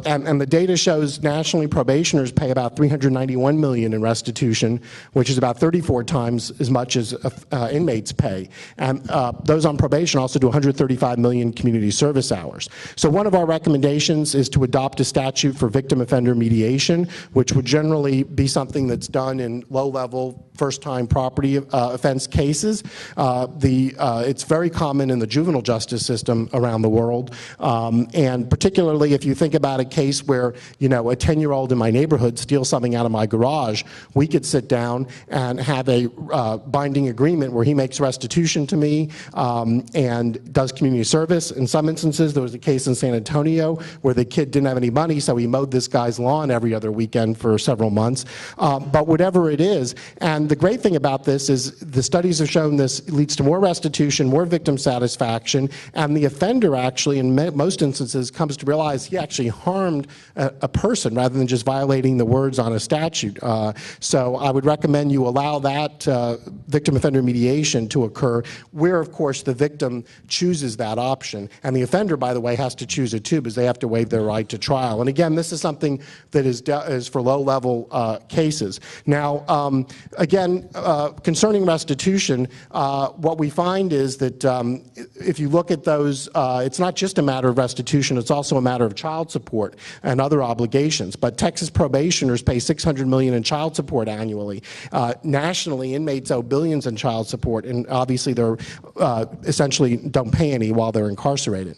and the data shows nationally probationers pay about $391 million in restitution, which is about 34 times as much as inmates pay. And those on probation also do 135 million community service hours. So one of our recommendations is to adopt a statute for victim offender mediation, which would generally be something that's done in low-level, first-time property offense cases. It's very common in the juvenile justice system around the world, and particularly if you think about a case where, a 10-year-old in my neighborhood steals something out of my garage, we could sit down and have a binding agreement where he makes restitution to me and does community service. In some instances, there was a case in San Antonio where the kid didn't have any money, so he mowed this guy's lawn every other weekend for several months. But whatever it is, and the great thing about this is the studies have shown this leads to more restitution, more victim satisfaction, and the offender actually, in most instances, comes to realize he actually harmed a person rather than just violating the words on a statute. So I would recommend you allow that victim offender mediation to occur, where, of course, the victim chooses that option. And the offender, by the way, has to choose it too, because they have to waive their right to trial. And again, this is something that is for low-level cases. Now, again, concerning restitution, what we find is that if you look at those, it's not just a matter of restitution, it's also a matter of child support and other obligations. But Texas probationers pay $600 million in child support annually. Nationally, inmates owe billions in child support, and obviously they're essentially don't pay any while they're incarcerated.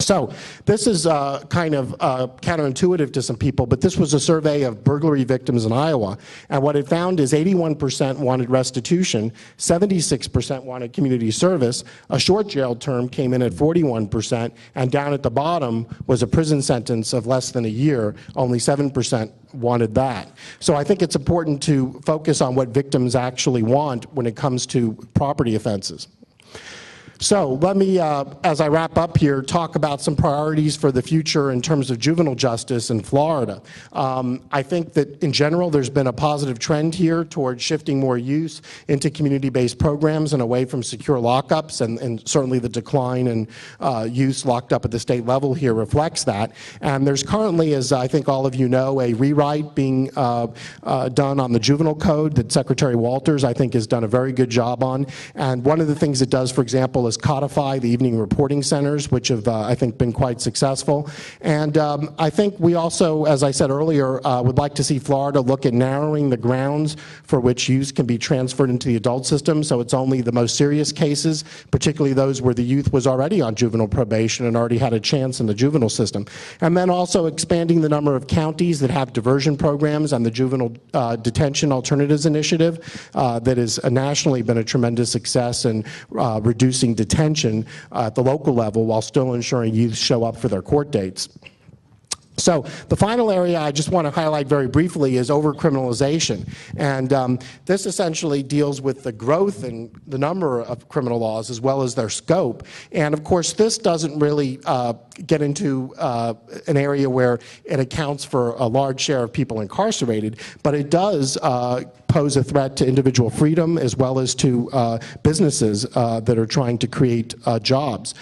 So this is kind of counterintuitive to some people, but this was a survey of burglary victims in Iowa, and what it found is 81% wanted restitution, 76% wanted community service, a short jail term came in at 41%, and down at the bottom was a prison sentence of less than a year, only 7% wanted that. So I think it's important to focus on what victims actually want when it comes to property offenses. So let me, as I wrap up here, talk about some priorities for the future in terms of juvenile justice in Florida. I think that in general there's been a positive trend here towards shifting more use into community-based programs and away from secure lockups, and certainly the decline in use locked up at the state level here reflects that. And there's currently, as I think all of you know, a rewrite being done on the juvenile code that Secretary Walters, I think, has done a very good job on. And one of the things it does, for example, is codify the evening reporting centers, which have, I think, been quite successful. And I think we also, as I said earlier, would like to see Florida look at narrowing the grounds for which youth can be transferred into the adult system, so it's only the most serious cases, particularly those where the youth was already on juvenile probation and already had a chance in the juvenile system. And then also expanding the number of counties that have diversion programs and the Juvenile Detention Alternatives Initiative that has nationally been a tremendous success in reducing detention at the local level while still ensuring youth show up for their court dates. So the final area I just want to highlight very briefly is overcriminalization. And this essentially deals with the growth in the number of criminal laws as well as their scope. And of course, this doesn't really get into an area where it accounts for a large share of people incarcerated, but it does pose a threat to individual freedom as well as to businesses that are trying to create jobs.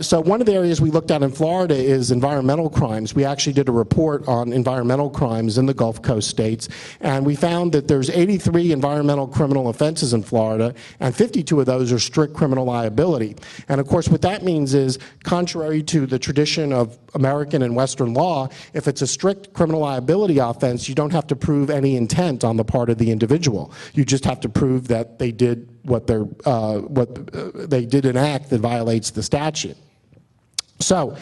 So one of the areas we looked at in Florida is environmental crimes. We actually did a report on environmental crimes in the Gulf Coast states, and we found that there's 83 environmental criminal offenses in Florida, and 52 of those are strict criminal liability. And of course, what that means is, contrary to the tradition of American and Western law, if it's a strict criminal liability offense, you don't have to prove any intent on the part of the individual. You just have to prove that they did what they did an act that violates the statute. So,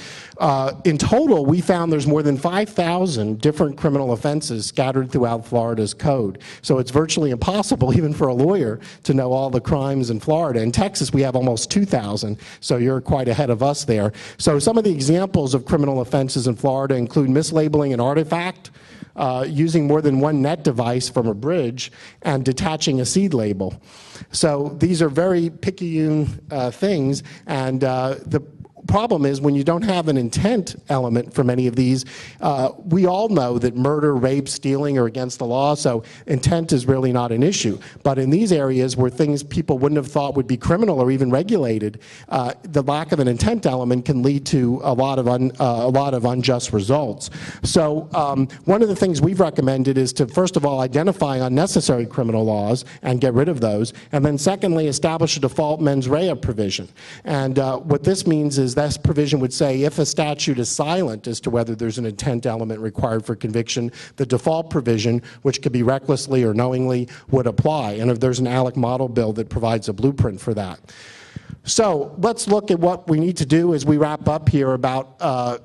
in total, we found there's more than 5,000 different criminal offenses scattered throughout Florida's code. So it's virtually impossible, even for a lawyer, to know all the crimes in Florida. In Texas, we have almost 2,000, so you're quite ahead of us there. So some of the examples of criminal offenses in Florida include mislabeling an artifact, using more than one net device from a bridge, and detaching a seed label. So these are very picayune things, and the problem is when you don't have an intent element for many of these, we all know that murder, rape, stealing are against the law, so intent is really not an issue. But in these areas where things people wouldn't have thought would be criminal or even regulated, the lack of an intent element can lead to a lot of unjust results. So one of the things we've recommended is to, first of all, identify unnecessary criminal laws and get rid of those, and then secondly, establish a default mens rea provision. And what this means is this provision would say if a statute is silent as to whether there's an intent element required for conviction, the default provision, which could be recklessly or knowingly, would apply. And if there's an ALEC model bill that provides a blueprint for that. So let's look at what we need to do as we wrap up here about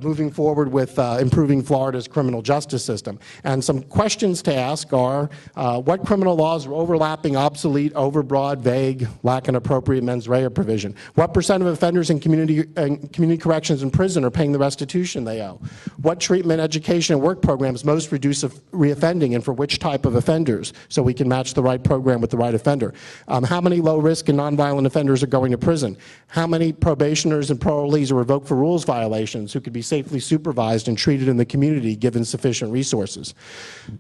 moving forward with improving Florida's criminal justice system. And some questions to ask are, what criminal laws are overlapping, obsolete, overbroad, vague, lack an appropriate mens rea provision? What % of offenders in community corrections and prison are paying the restitution they owe? What treatment, education, and work programs most reduce reoffending, and for which type of offenders, so we can match the right program with the right offender? How many low-risk and nonviolent offenders are going to prison? How many probationers and parolees are revoked for rules violations who could be safely supervised and treated in the community given sufficient resources?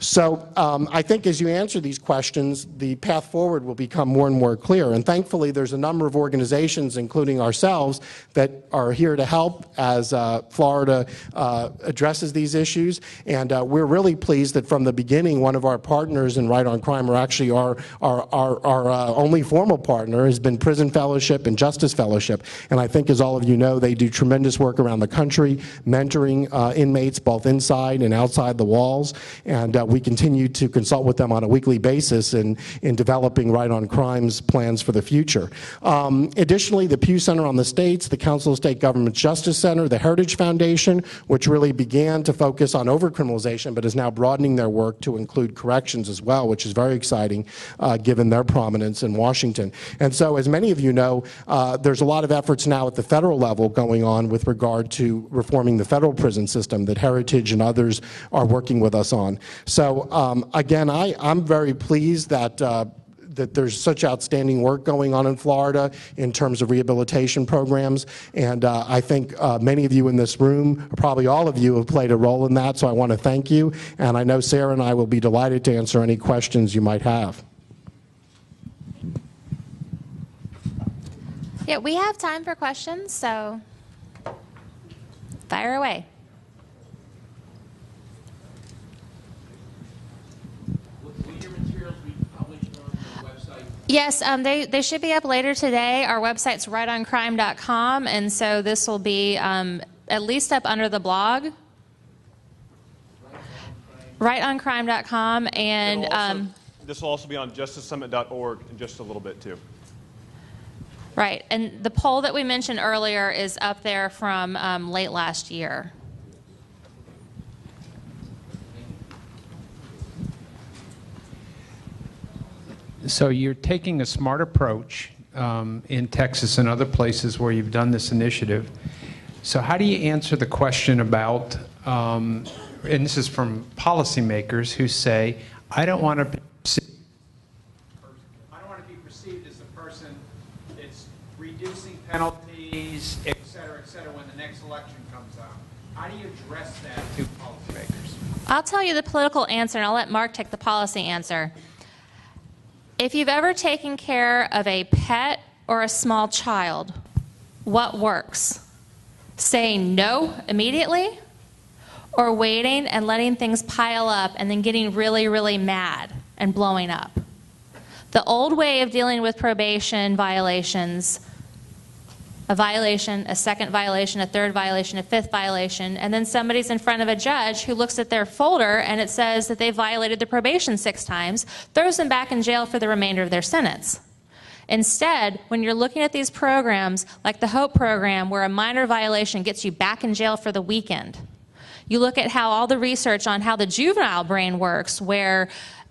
So I think as you answer these questions, the path forward will become more and more clear. And thankfully, there's a number of organizations, including ourselves, that are here to help as Florida addresses these issues. And we're really pleased that from the beginning, one of our partners in Right on Crime, or actually our only formal partner, has been Prison Fellowship and Justice Fellowship. And I think, as all of you know, they do tremendous work around the country, mentoring inmates both inside and outside the walls, and we continue to consult with them on a weekly basis in developing Right on Crime's plans for the future. Additionally, the Pew Center on the States, the Council of State Governments Justice Center, the Heritage Foundation, which really began to focus on overcriminalization but is now broadening their work to include corrections as well, which is very exciting given their prominence in Washington. And so, as many of you know, there's a lot of efforts now at the federal level going on with regard to reforming the federal prison system that Heritage and others are working with us on. So again, I'm very pleased that that there's such outstanding work going on in Florida in terms of rehabilitation programs, and I think many of you in this room, probably all of you, have played a role in that, so I want to thank you, and I know Sarah and I will be delighted to answer any questions you might have. Yeah, we have time for questions, so fire away. Will your materials be published on the website? Yes, they should be up later today. Our website's rightoncrime.com, and so this will be at least up under the blog. Rightoncrime.com, and this will also be on justicesummit.org in just a little bit too. right, and the poll that we mentioned earlier is up there from late last year. So you're taking a smart approach in Texas and other places where you've done this initiative. So how do you answer the question about, and this is from policymakers who say, I don't want to be perceived as a person that's reducing penalties, et cetera, when the next election comes out. How do you address that to policymakers? I'll tell you the political answer, and I'll let Mark take the policy answer. If you've ever taken care of a pet or a small child, what works? Saying no immediately, or waiting and letting things pile up and then getting really, really mad and blowing up? The old way of dealing with probation violations, a violation, a second violation, a third violation, a fifth violation, and then somebody's in front of a judge who looks at their folder and it says that they violated the probation 6 times, throws them back in jail for the remainder of their sentence. Instead, when you're looking at these programs like the HOPE program, where a minor violation gets you back in jail for the weekend, you look at how all the research on how the juvenile brain works, where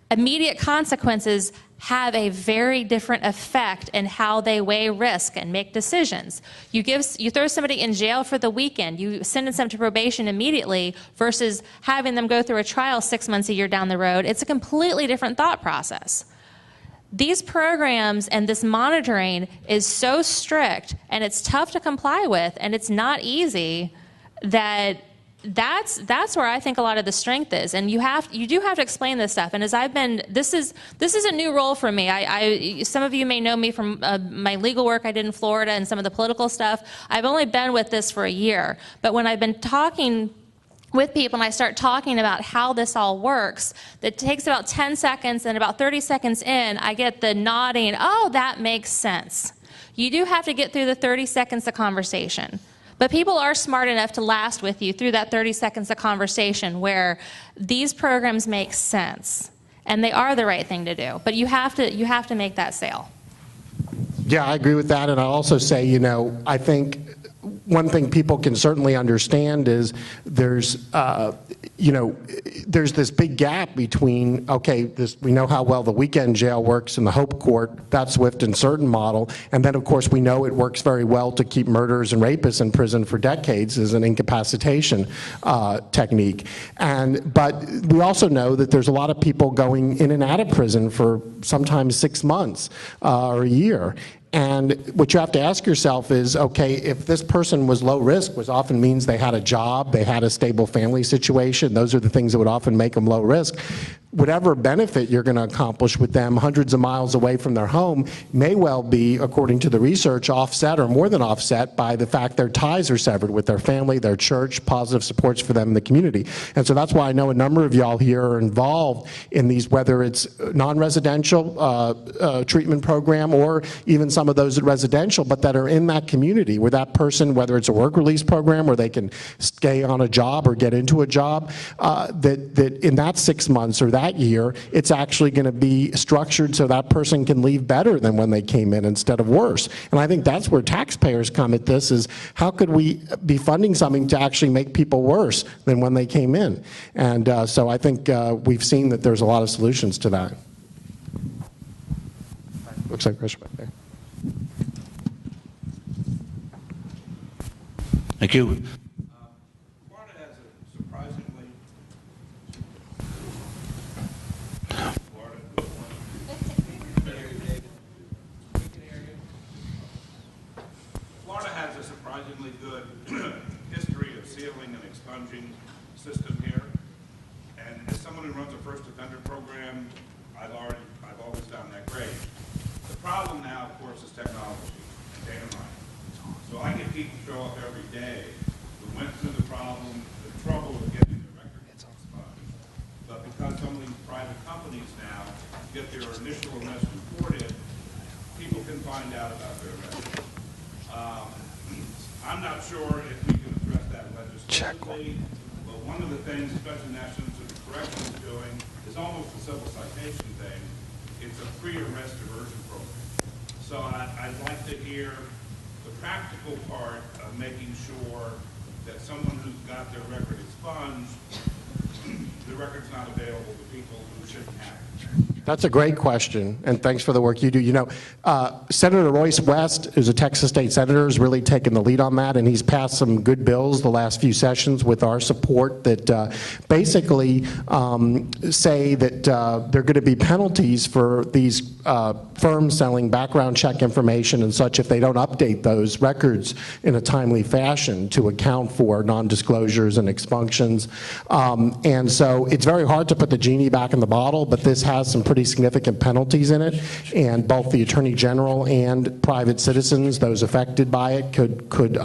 immediate consequences have a very different effect in how they weigh risk and make decisions. You throw somebody in jail for the weekend, you sentence them to probation immediately versus having them go through a trial 6 months, a year down the road. It's a completely different thought process. These programs and this monitoring is so strict and it's tough to comply with and it's not easy that that's where I think a lot of the strength is, and you do have to explain this stuff. And as I've been, this is a new role for me. Some of you may know me from my legal work I did in Florida and some of the political stuff. I've only been with this for a year, but when I've been talking with people and I start talking about how this all works, that takes about 10 seconds, and about 30 seconds in, I get the nodding, oh, that makes sense. You do have to get through the 30 seconds of conversation. But people are smart enough to last with you through that 30 seconds of conversation where these programs make sense and they are the right thing to do. But you have to make that sale. Yeah, I agree with that, and I also say, you know, I think one thing people can certainly understand is there's this big gap between, okay, we know how well the weekend jail works in the Hope Court, that Swift and Certain model, and then of course we know it works very well to keep murderers and rapists in prison for decades as an incapacitation technique. But we also know that there's a lot of people going in and out of prison for sometimes 6 months or a year. And what you have to ask yourself is, okay, if this person was low risk, which often means they had a job, they had a stable family situation, those are the things that would often make them low risk, whatever benefit you're going to accomplish with them hundreds of miles away from their home may well be, according to the research, offset or more than offset by the fact their ties are severed with their family, their church, positive supports for them in the community. And so that's why I know a number of y'all here are involved in these, whether it's non-residential treatment program or even some of those residential, but that are in that community where that person, whether it's a work release program where they can stay on a job or get into a job, that in that 6 months or that year, it's actually going to be structured so that person can leave better than when they came in instead of worse. And I think that's where taxpayers come at this, is how could we be funding something to actually make people worse than when they came in? And so I think we've seen that there's a lot of solutions to that. Looks like Chris back there. Thank you. Florida has a surprisingly expunging system here. And as someone who runs a first offender program, I've always found that great. The problem now, of course, is technology and data mining. So I get people show up every day who went through the trouble of getting their records expunged. But because some of these private companies now get their initial arrest reported, people can find out about their arrest. I'm not sure if we can address that legislatively, but one of the things, especially National Institute of Corrections is doing, is almost a civil citation thing. It's a pre-arrest diversion program. So I'd like to hear the practical part of making sure that someone who's got their record expunged, the record's not available to people who shouldn't have it. That's a great question, and thanks for the work you do. You know, Senator Royce West, who's a Texas state senator, has really taken the lead on that, and he's passed some good bills the last few sessions with our support that basically say that there are going to be penalties for these firms selling background check information and such if they don't update those records in a timely fashion to account for non-disclosures and expunctions. And so it's very hard to put the genie back in the bottle, but this has some pretty significant penalties in it, and both the Attorney General and private citizens, those affected by it, could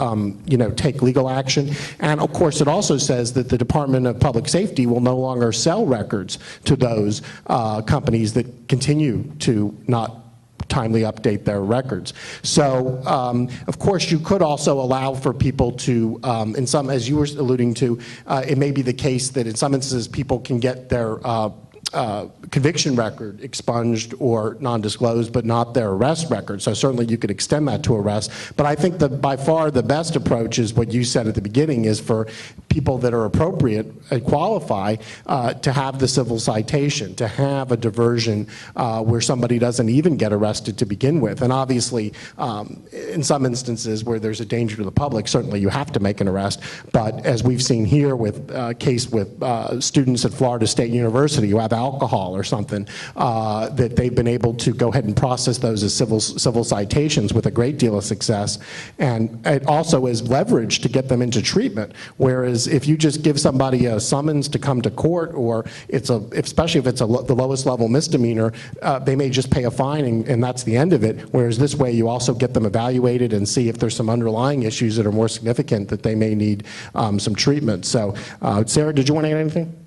you know, take legal action. And of course, it also says that the Department of Public Safety will no longer sell records to those companies that continue to not timely update their records. So, of course, you could also allow for people to, in some, as you were alluding to, it may be the case that in some instances people can get their conviction record expunged or non-disclosed, but not their arrest record. So certainly you could extend that to arrest. But I think that by far the best approach is what you said at the beginning, is for people that are appropriate and qualify to have the civil citation, to have a diversion where somebody doesn't even get arrested to begin with. And obviously, in some instances where there's a danger to the public, certainly you have to make an arrest. But as we've seen here with a case with students at Florida State University who have alcohol or something, that they've been able to go ahead and process those as civil citations with a great deal of success. And it also is leverage to get them into treatment. Whereas if you just give somebody a summons to come to court, or especially if it's the lowest level misdemeanor, they may just pay a fine and that's the end of it. Whereas this way you also get them evaluated and see if there's some underlying issues that are more significant that they may need some treatment. So Sarah, did you want to add anything?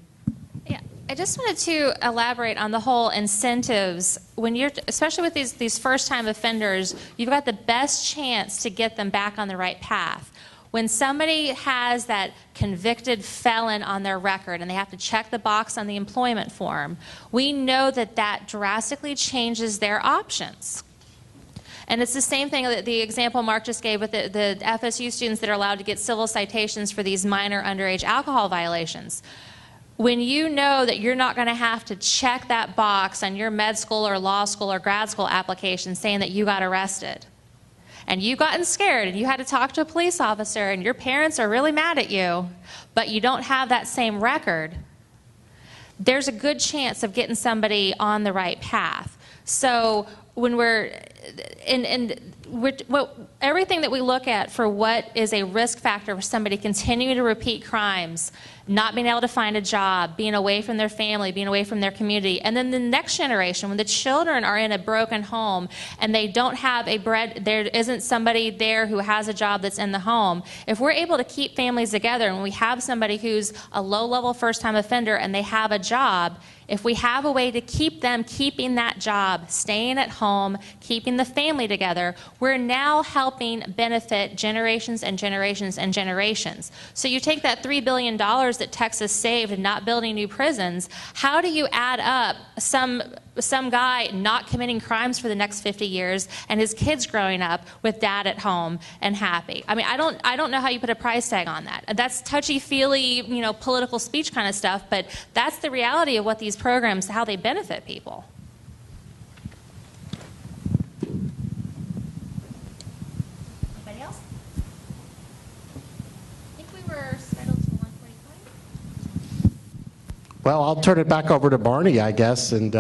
I just wanted to elaborate on the whole incentives. When you're, especially with these first-time offenders, you've got the best chance to get them back on the right path. When somebody has that convicted felon on their record and they have to check the box on the employment form, we know that that drastically changes their options. And it's the same thing, the example Mark just gave with the FSU students that are allowed to get civil citations for these minor underage alcohol violations. When you know that you're not going to have to check that box on your med school or law school or grad school application saying that you got arrested, and you've gotten scared and you had to talk to a police officer and your parents are really mad at you, but you don't have that same record, there's a good chance of getting somebody on the right path. So when everything that we look at for what is a risk factor for somebody continuing to repeat crimes, not being able to find a job, being away from their family, being away from their community, and then the next generation, when the children are in a broken home and they don't have there isn't somebody there who has a job that's in the home, if we're able to keep families together and we have somebody who's a low-level first-time offender and they have a job, if we have a way to keep them keeping that job, staying at home, keeping the family together, we're now helping benefit generations and generations and generations. So you take that $3 billion that Texas saved in not building new prisons, how do you add up some guy not committing crimes for the next 50 years and his kids growing up with dad at home and happy? I mean, I don't know how you put a price tag on that. That's touchy-feely, you know, political speech kind of stuff, but that's the reality of what these programs, how they benefit people. Anybody else? I think we were scheduled to 1:45. Well, I'll turn it back over to Barney, I guess. And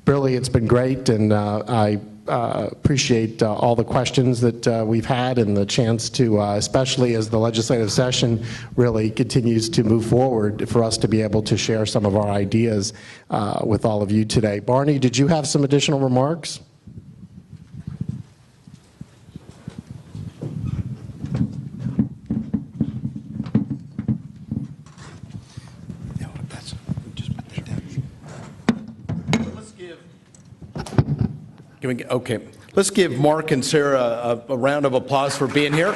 really, it's been great, and I appreciate all the questions that we've had and the chance to, especially as the legislative session really continues to move forward, for us to be able to share some of our ideas with all of you today. Barney, did you have some additional remarks? Okay, let's give Mark and Sarah a round of applause for being here.